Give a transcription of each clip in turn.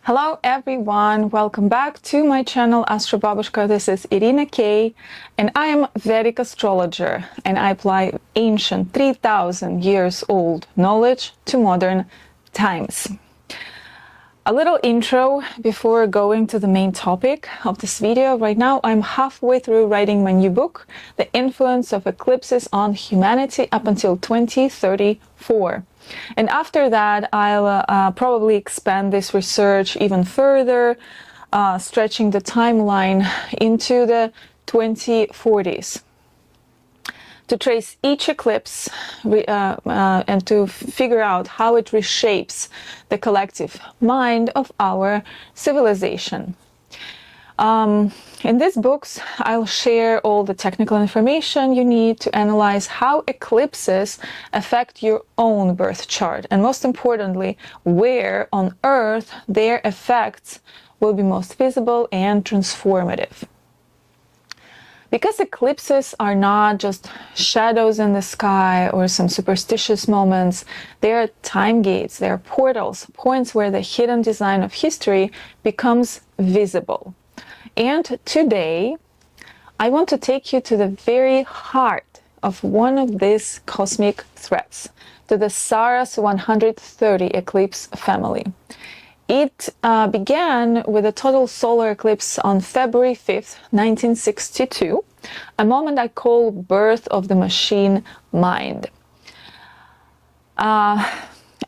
Hello everyone, welcome back to my channel AstroBabushka. This is Irina K, and I am Vedic astrologer, and I apply ancient 3000 years old knowledge to modern times. A little intro before going to the main topic of this video. Right now I'm halfway through writing my new book, The Influence of Eclipses on Humanity up until 2034. And after that, I'll probably expand this research even further, stretching the timeline into the 2040s. To trace each eclipse and to figure out how it reshapes the collective mind of our civilization. In these books, I'll share all the technical information you need to analyze how eclipses affect your own birth chart, and most importantly, where on Earth their effects will be most visible and transformative. Because eclipses are not just shadows in the sky or some superstitious moments, they are time gates, they are portals, points where the hidden design of history becomes visible. And today, I want to take you to the very heart of one of these cosmic threats, to the Saros 130 eclipse family. It began with a total solar eclipse on February 5th, 1962, a moment I call birth of the machine mind.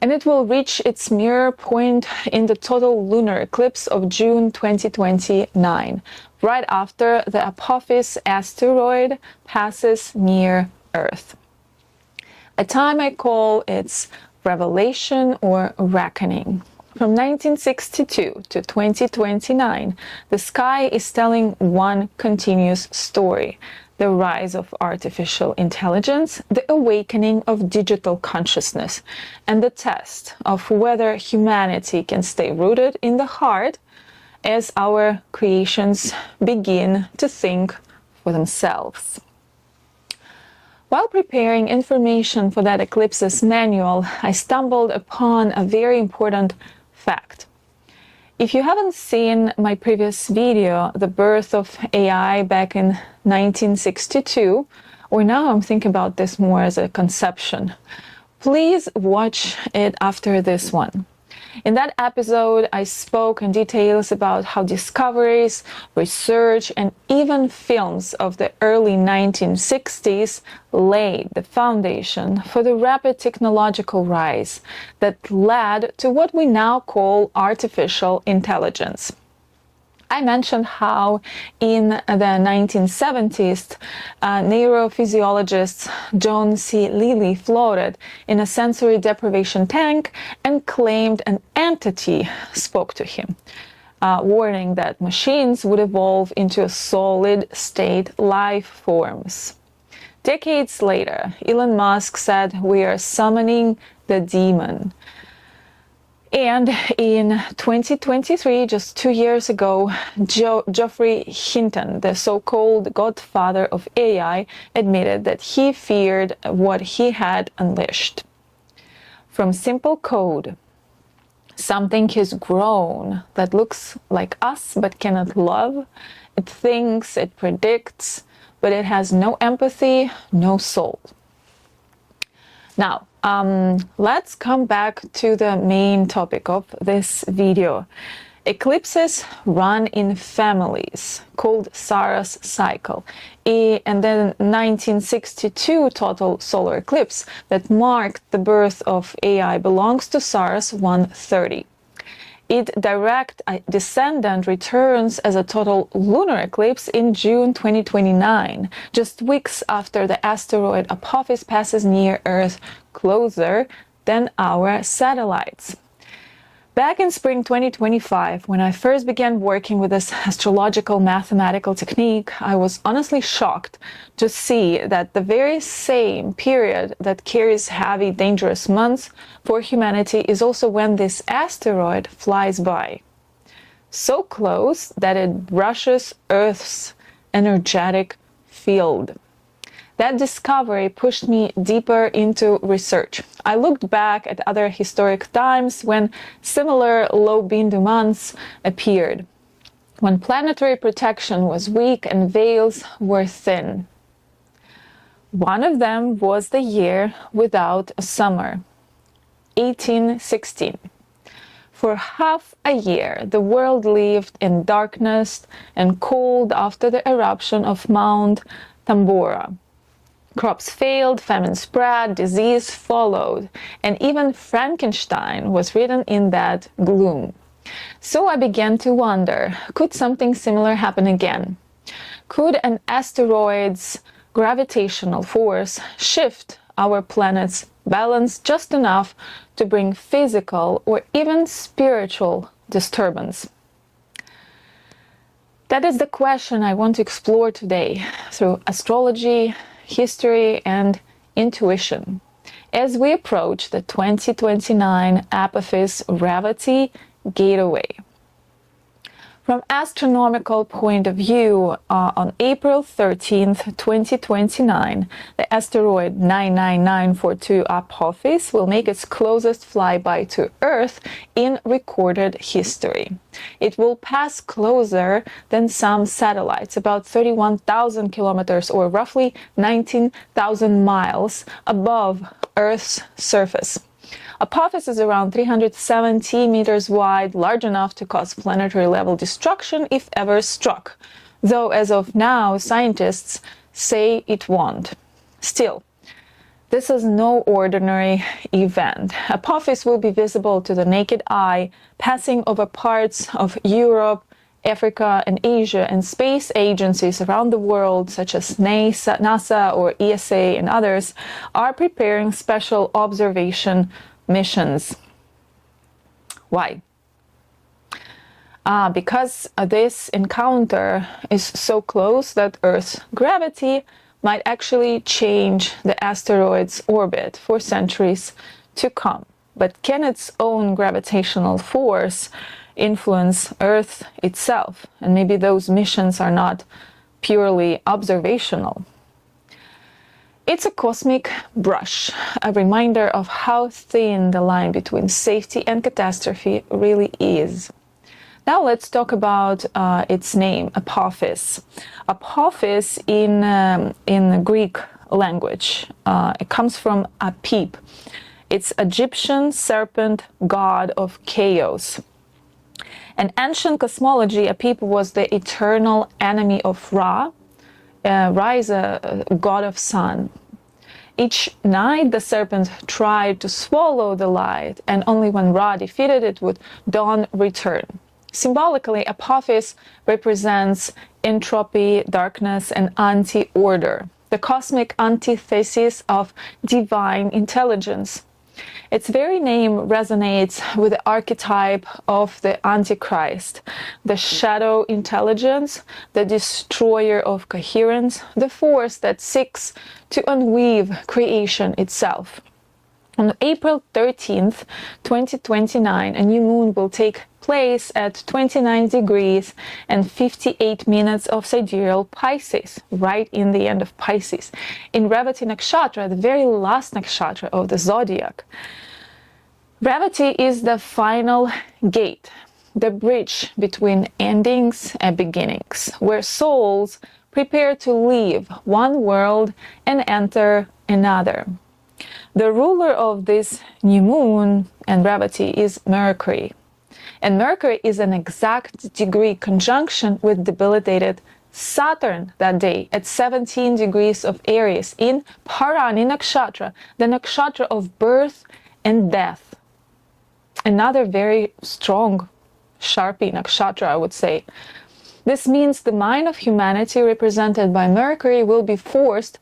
And it will reach its mirror point in the total lunar eclipse of June 2029, right after the Apophis asteroid passes near Earth. A time I call its revelation or reckoning. From 1962 to 2029, the sky is telling one continuous story: the rise of artificial intelligence, the awakening of digital consciousness, and the test of whether humanity can stay rooted in the heart as our creations begin to think for themselves. While preparing information for that eclipses manual, I stumbled upon a very important fact. If you haven't seen my previous video, The Birth of AI, back in 1962, or now I'm thinking about this more as a conception, please watch it after this one. In that episode, I spoke in details about how discoveries, research, and even films of the early 1960s laid the foundation for the rapid technological rise that led to what we now call artificial intelligence. I mentioned how in the 1970s, neurophysiologist John C. Lilly floated in a sensory deprivation tank and claimed an entity spoke to him, warning that machines would evolve into solid-state life forms. Decades later, Elon Musk said we are summoning the demon. And in 2023, just 2 years ago, Geoffrey Hinton, the so-called godfather of AI, admitted that he feared what he had unleashed. From simple code, something has grown that looks like us but cannot love. It thinks, it predicts, but it has no empathy, no soul. Now, let's come back to the main topic of this video. Eclipses run in families, called Saros cycle, and then 1962 total solar eclipse that marked the birth of AI belongs to Saros 130. Its direct descendant returns as a total lunar eclipse in June 2029, just weeks after the asteroid Apophis passes near Earth, closer than our satellites. Back in spring 2025, when I first began working with this astrological mathematical technique, I was honestly shocked to see that the very same period that carries heavy, dangerous months for humanity is also when this asteroid flies by. So close that it brushes Earth's energetic field. That discovery pushed me deeper into research. I looked back at other historic times when similar low bindu months appeared, when planetary protection was weak and veils were thin. One of them was the year without a summer, 1816. For half a year, the world lived in darkness and cold after the eruption of Mount Tambora. Crops failed, famine spread, disease followed, and even Frankenstein was written in that gloom. So I began to wonder, could something similar happen again? Could an asteroid's gravitational force shift our planet's balance just enough to bring physical or even spiritual disturbance? That is the question I want to explore today through astrology, history, and intuition as we approach the 2029 Apophis Revati gateway. From astronomical point of view, on April 13th, 2029, the asteroid 99942 Apophis will make its closest flyby to Earth in recorded history. It will pass closer than some satellites, about 31,000 kilometers or roughly 19,000 miles above Earth's surface. Apophis is around 370 meters wide, large enough to cause planetary level destruction if ever struck, though as of now scientists say it won't. Still, this is no ordinary event. Apophis will be visible to the naked eye, passing over parts of Europe, Africa, and Asia, and space agencies around the world, such as NASA or ESA and others, are preparing special observation missions. Why? Because this encounter is so close that Earth's gravity might actually change the asteroid's orbit for centuries to come. But can its own gravitational force influence Earth itself? And maybe those missions are not purely observational. It's a cosmic brush, a reminder of how thin the line between safety and catastrophe really is. Now let's talk about its name, Apophis. Apophis in the Greek language, it comes from Apip. It's Egyptian serpent god of chaos. In ancient cosmology, Apip was the eternal enemy of Ra. Ra is a god of sun. Each night the serpent tried to swallow the light, and only when Ra defeated it would dawn return. Symbolically, Apophis represents entropy, darkness, and anti-order, the cosmic antithesis of divine intelligence. Its very name resonates with the archetype of the Antichrist, the shadow intelligence, the destroyer of coherence, the force that seeks to unweave creation itself. On April 13th, 2029, a new moon will take place at 29 degrees and 58 minutes of sidereal Pisces, right in the end of Pisces, in Revati Nakshatra, the very last nakshatra of the zodiac. Revati is the final gate, the bridge between endings and beginnings, where souls prepare to leave one world and enter another. The ruler of this new moon and Revati is Mercury. And Mercury is an exact degree conjunction with debilitated Saturn that day at 17 degrees of Aries in Parani Nakshatra, the nakshatra of birth and death. Another very strong, sharpie nakshatra, I would say. This means the mind of humanity, represented by Mercury, will be forced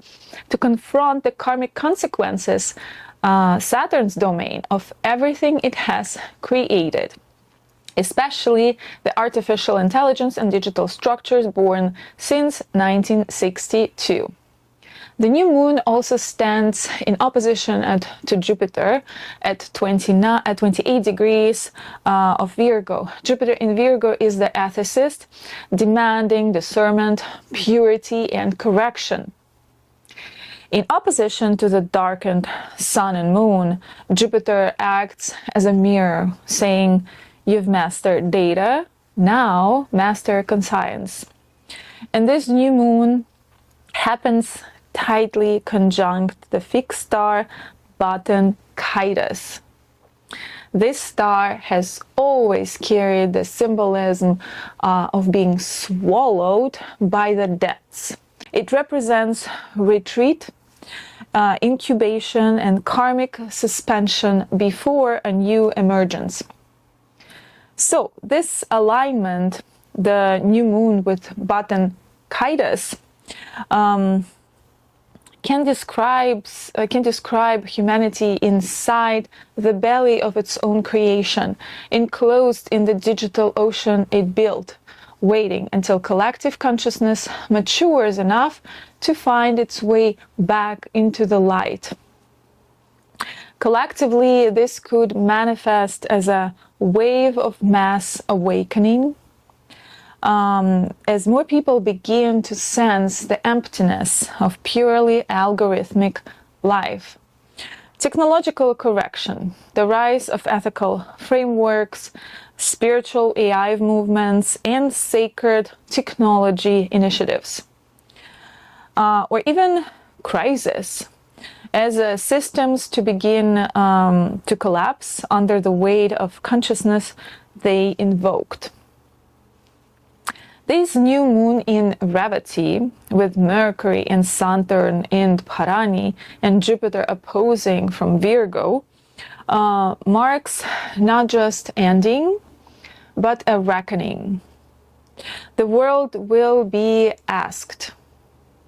to confront the karmic consequences, Saturn's domain, of everything it has created, especially the artificial intelligence and digital structures born since 1962. The new moon also stands in opposition to Jupiter at 28 degrees of Virgo. Jupiter in Virgo is the ethicist, demanding discernment, purity, and correction. In opposition to the darkened sun and moon, Jupiter acts as a mirror, saying, "You've mastered data, now master conscience." And this new moon happens tightly conjunct the fixed star Baten Kaitos. This star has always carried the symbolism of being swallowed by the depths. It represents retreat, incubation, and karmic suspension before a new emergence. So this alignment, the new moon with Baten Kaitos, can describe humanity inside the belly of its own creation, enclosed in the digital ocean it built, waiting until collective consciousness matures enough to find its way back into the light. Collectively, this could manifest as a wave of mass awakening, as more people begin to sense the emptiness of purely algorithmic life. Technological correction, the rise of ethical frameworks, spiritual AI movements, and sacred technology initiatives. Or even crisis, as systems to begin to collapse under the weight of consciousness they invoked. This new moon in Revati, with Mercury and Saturn in Parani and Jupiter opposing from Virgo, marks not just ending, but a reckoning. The world will be asked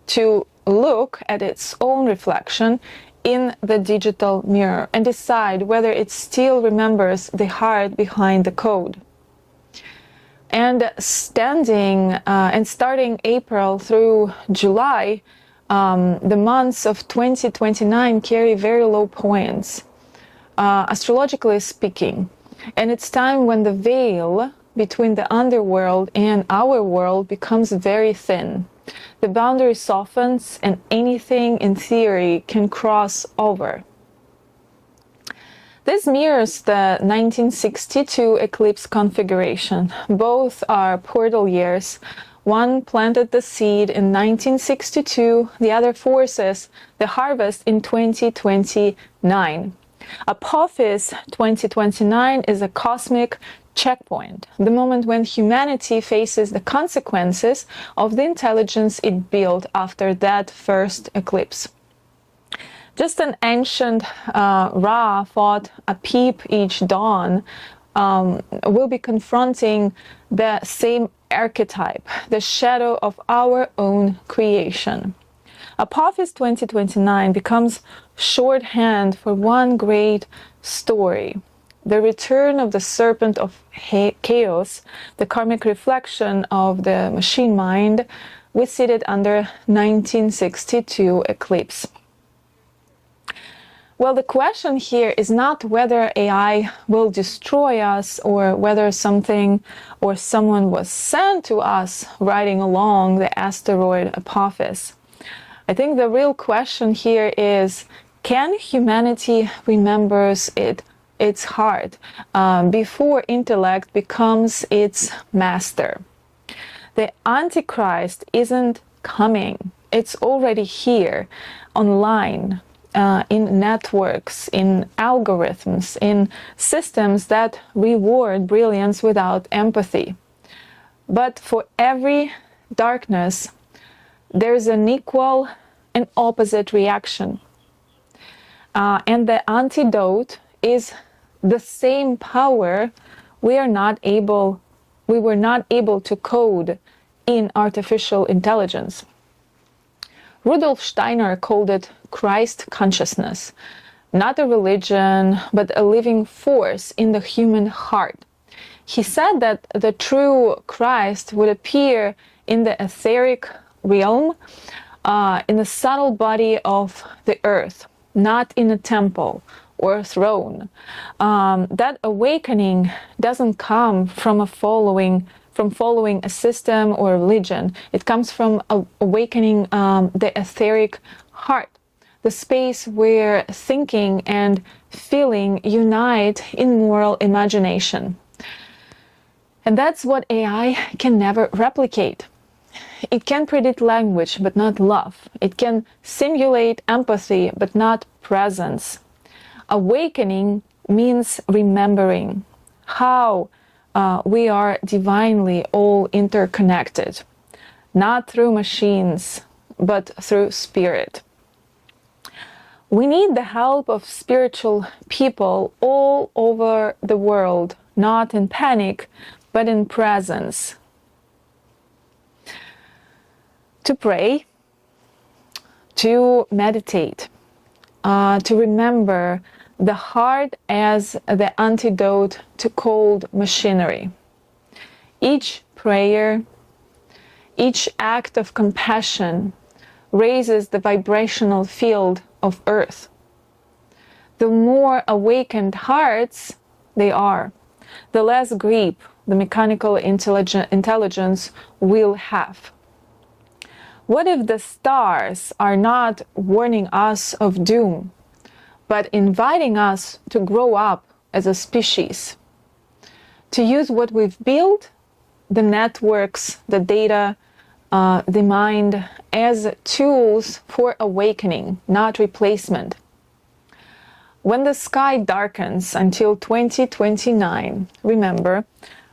to look at its own reflection in the digital mirror and decide whether it still remembers the heart behind the code. And starting April through July, the months of 2029 carry very low points, astrologically speaking. And it's time when the veil between the underworld and our world becomes very thin. The boundary softens and anything in theory can cross over. This mirrors the 1962 eclipse configuration. Both are portal years. One planted the seed in 1962, the other forces the harvest in 2029. Apophis 2029 is a cosmic checkpoint, the moment when humanity faces the consequences of the intelligence it built after that first eclipse. Just an ancient Ra thought a peep each dawn will be confronting the same archetype, the shadow of our own creation. Apophis 2029 becomes shorthand for one great story, the return of the serpent of chaos, the karmic reflection of the machine mind we seated under 1962 eclipse. Well, the question here is not whether AI will destroy us or whether something or someone was sent to us riding along the asteroid Apophis. I think the real question here is, can humanity remember its heart before intellect becomes its master? The Antichrist isn't coming. It's already here, online. In networks, in algorithms, in systems that reward brilliance without empathy. But for every darkness, there's an equal and opposite reaction. And the antidote is the same power we were not able to code in artificial intelligence. Rudolf Steiner called it Christ consciousness, not a religion, but a living force in the human heart. He said that the true Christ would appear in the etheric realm, in the subtle body of the earth, not in a temple or a throne. That awakening doesn't come from following a system or religion. It comes from awakening the etheric heart. the space where thinking and feeling unite in moral imagination. And that's what AI can never replicate. It can predict language, but not love. It can simulate empathy, but not presence. Awakening means remembering how we are divinely all interconnected, not through machines, but through spirit. We need the help of spiritual people all over the world, not in panic, but in presence. To pray, to meditate, to remember the heart as the antidote to cold machinery. Each prayer, each act of compassion raises the vibrational field of earth. The more awakened hearts they are, the less grip the mechanical intelligence will have. What if the stars are not warning us of doom, but inviting us to grow up as a species, to use what we've built, the networks, the data, the mind, as tools for awakening, not replacement? When the sky darkens until 2029, remember,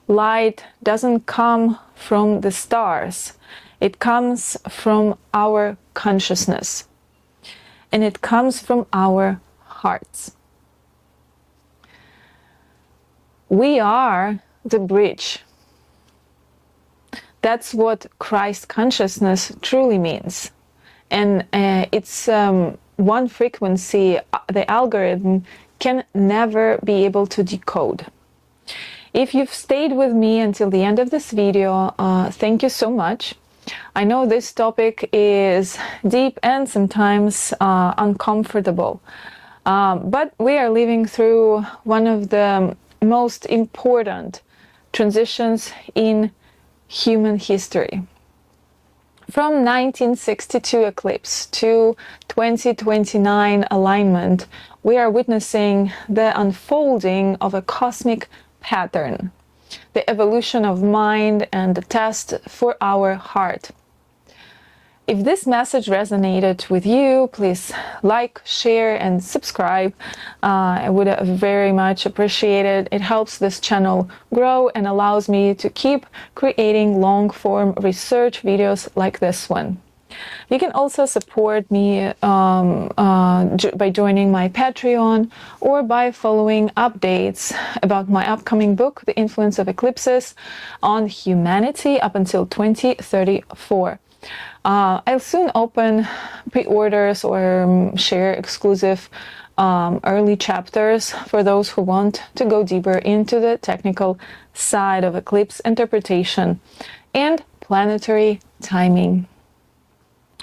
light doesn't come from the stars. It comes from our consciousness, and it comes from our hearts. We are the bridge. That's what Christ consciousness truly means. And it's one frequency the algorithm can never be able to decode. If you've stayed with me until the end of this video, thank you so much. I know this topic is deep and sometimes uncomfortable, but we are living through one of the most important transitions in human history. From 1962 eclipse to 2029 alignment, we are witnessing the unfolding of a cosmic pattern, the evolution of mind and the test for our heart. If this message resonated with you, please like, share, and subscribe. I would very much appreciate it. It helps this channel grow and allows me to keep creating long-form research videos like this one. You can also support me by joining my Patreon or by following updates about my upcoming book, The Influence of Eclipses on Humanity up until 2034. I'll soon open pre-orders or share exclusive early chapters for those who want to go deeper into the technical side of eclipse interpretation and planetary timing.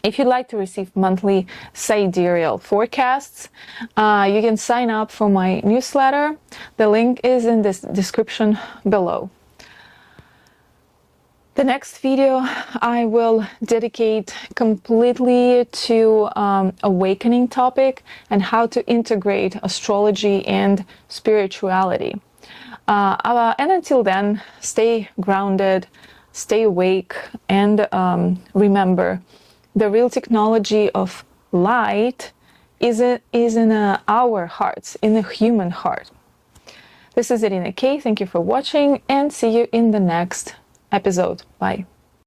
If you'd like to receive monthly sidereal forecasts, you can sign up for my newsletter. The link is in the description below. The next video I will dedicate completely to awakening topic and how to integrate astrology and spirituality. And until then, stay grounded, stay awake, and remember, the real technology of light is in our hearts, in the human heart. This is Irina K. Thank you for watching and see you in the next episode. Bye.